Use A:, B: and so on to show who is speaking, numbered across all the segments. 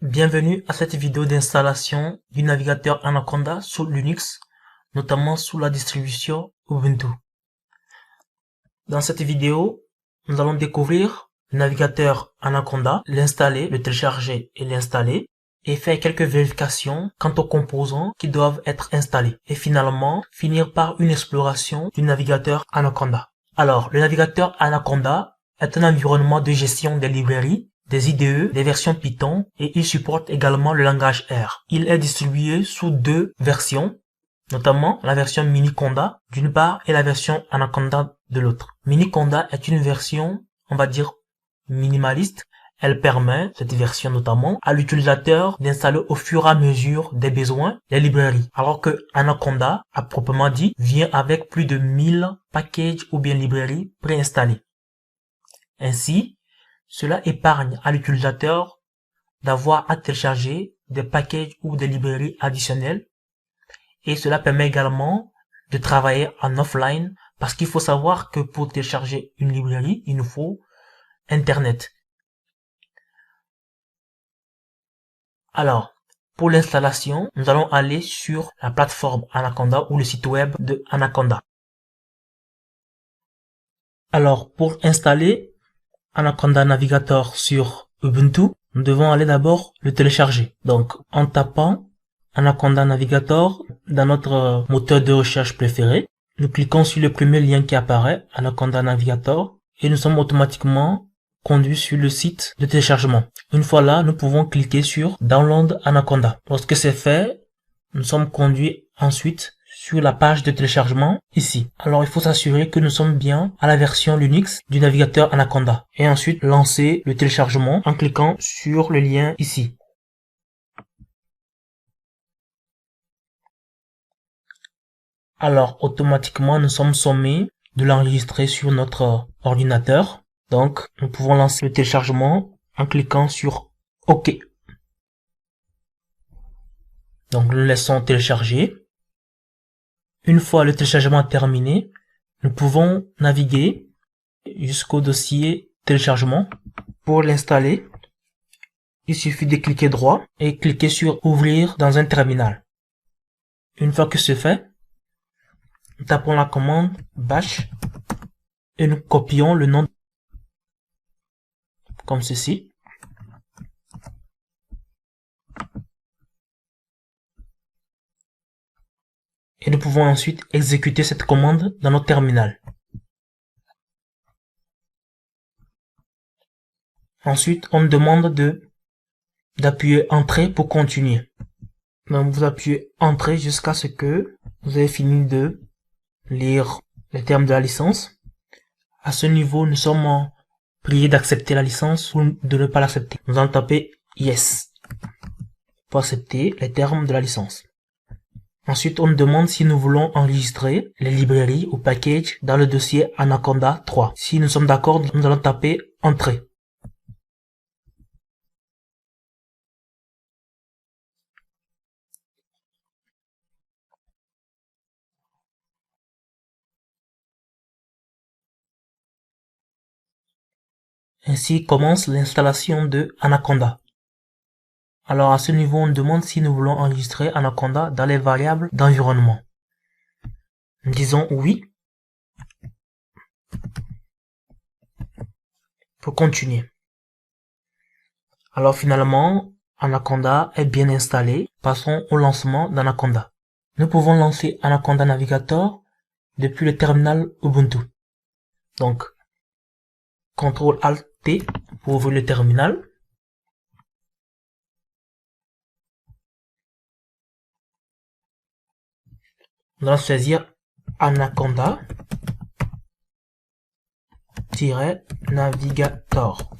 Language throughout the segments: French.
A: Bienvenue à cette vidéo d'installation du navigateur Anaconda sous Linux, notamment sous la distribution Ubuntu. Dans cette vidéo, nous allons découvrir le navigateur Anaconda, l'installer, le télécharger et l'installer, et faire quelques vérifications quant aux composants qui doivent être installés. Et finalement, finir par une exploration du navigateur Anaconda. Alors, le navigateur Anaconda est un environnement de gestion des librairies, des IDE, des versions Python, et il supporte également le langage R. Il est distribué sous deux versions, notamment la version Miniconda d'une part et la version Anaconda de l'autre. Miniconda est une version, on va dire, minimaliste. Elle permet, cette version notamment, à l'utilisateur d'installer au fur et à mesure des besoins les librairies. Alors que Anaconda, à proprement dit, vient avec plus de 1000 packages ou bien librairies préinstallées. Ainsi, cela épargne à l'utilisateur d'avoir à télécharger des packages ou des librairies additionnelles. Et cela permet également de travailler en offline parce qu'il faut savoir que pour télécharger une librairie, il nous faut Internet. Alors, pour l'installation, nous allons aller sur la plateforme Anaconda ou le site web de Anaconda. Alors, pour installer Anaconda Navigator sur Ubuntu, nous devons aller d'abord le télécharger. Donc, en tapant Anaconda Navigator dans notre moteur de recherche préféré, nous cliquons sur le premier lien qui apparaît, Anaconda Navigator, et nous sommes automatiquement conduits sur le site de téléchargement. Une fois là, nous pouvons cliquer sur Download Anaconda. Lorsque c'est fait, nous sommes conduits ensuite sur la page de téléchargement ici. Alors il faut s'assurer que nous sommes bien à la version Linux du navigateur Anaconda. Et ensuite lancer le téléchargement en cliquant sur le lien ici. Alors automatiquement nous sommes sommés de l'enregistrer sur notre ordinateur. Donc nous pouvons lancer le téléchargement en cliquant sur OK. Donc nous laissons télécharger. Une fois le téléchargement terminé, nous pouvons naviguer jusqu'au dossier téléchargement. Pour l'installer, il suffit de cliquer droit et cliquer sur Ouvrir dans un terminal. Une fois que c'est fait, nous tapons la commande bash et nous copions le nom comme ceci. Et nous pouvons ensuite exécuter cette commande dans notre terminal. Ensuite, on demande d'appuyer Entrée pour continuer. Donc, vous appuyez Entrée jusqu'à ce que vous ayez fini de lire les termes de la licence. À ce niveau, nous sommes priés d'accepter la licence ou de ne pas l'accepter. Nous allons taper Yes pour accepter les termes de la licence. Ensuite, on nous demande si nous voulons enregistrer les librairies ou packages dans le dossier Anaconda 3. Si nous sommes d'accord, nous allons taper Entrée. Ainsi commence l'installation de Anaconda. Alors à ce niveau, on demande si nous voulons enregistrer Anaconda dans les variables d'environnement. Nous disons oui. Pour continuer. Alors finalement, Anaconda est bien installé. Passons au lancement d'Anaconda. Nous pouvons lancer Anaconda Navigator depuis le terminal Ubuntu. Donc, CTRL-ALT-T pour ouvrir le terminal. Nous allons saisir Anaconda-Navigator.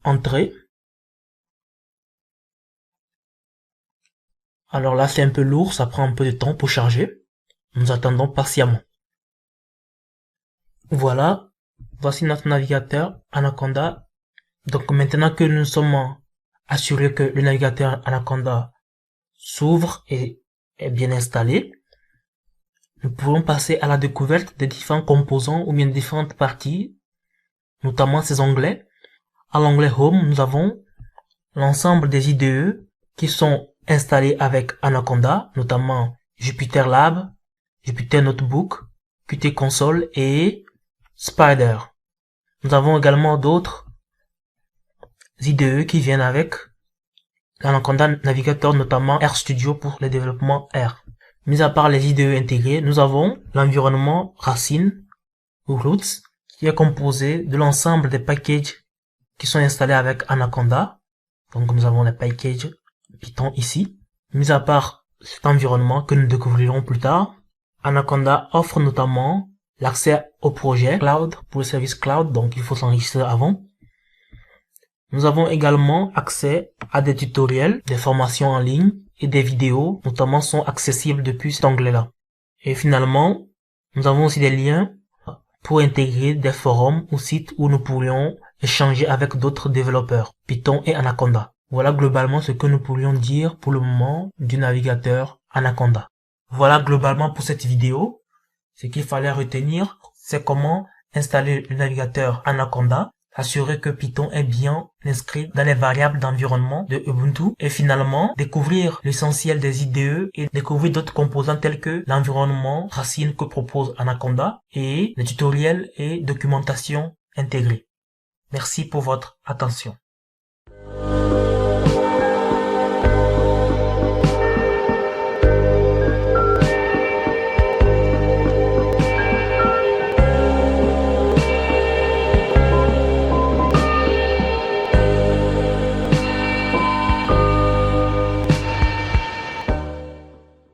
A: Entrée. Alors là, c'est un peu lourd, ça prend un peu de temps pour charger. Nous attendons patiemment. Voilà, voici notre navigateur Anaconda. Donc maintenant que nous sommes assurés que le navigateur Anaconda s'ouvre et est bien installé, nous pouvons passer à la découverte des différents composants ou bien différentes parties notamment ses onglets. À l'onglet Home, nous avons l'ensemble des IDE qui sont installés avec Anaconda, notamment Jupyter Lab, Jupyter Notebook, Qt Console et Spyder. Nous avons également d'autres IDE qui viennent avec Anaconda Navigator, notamment RStudio pour le développement R. Mis à part les IDE intégrés, nous avons l'environnement Racine ou Roots qui est composé de l'ensemble des packages qui sont installés avec Anaconda. Donc nous avons les packages Python ici. Mis à part cet environnement que nous découvrirons plus tard, Anaconda offre notamment l'accès au projet cloud pour le service cloud, donc il faut s'enregistrer avant. Nous avons également accès à des tutoriels, des formations en ligne et des vidéos, notamment sont accessibles depuis cet onglet-là. Et finalement, nous avons aussi des liens pour intégrer des forums ou sites où nous pourrions échanger avec d'autres développeurs, Python et Anaconda. Voilà globalement ce que nous pourrions dire pour le moment du navigateur Anaconda. Voilà globalement pour cette vidéo. Ce qu'il fallait retenir, c'est comment installer le navigateur Anaconda, assurer que Python est bien inscrit dans les variables d'environnement de Ubuntu et finalement découvrir l'essentiel des IDE et découvrir d'autres composants tels que l'environnement Racine que propose Anaconda et les tutoriels et documentation intégrés. Merci pour votre attention.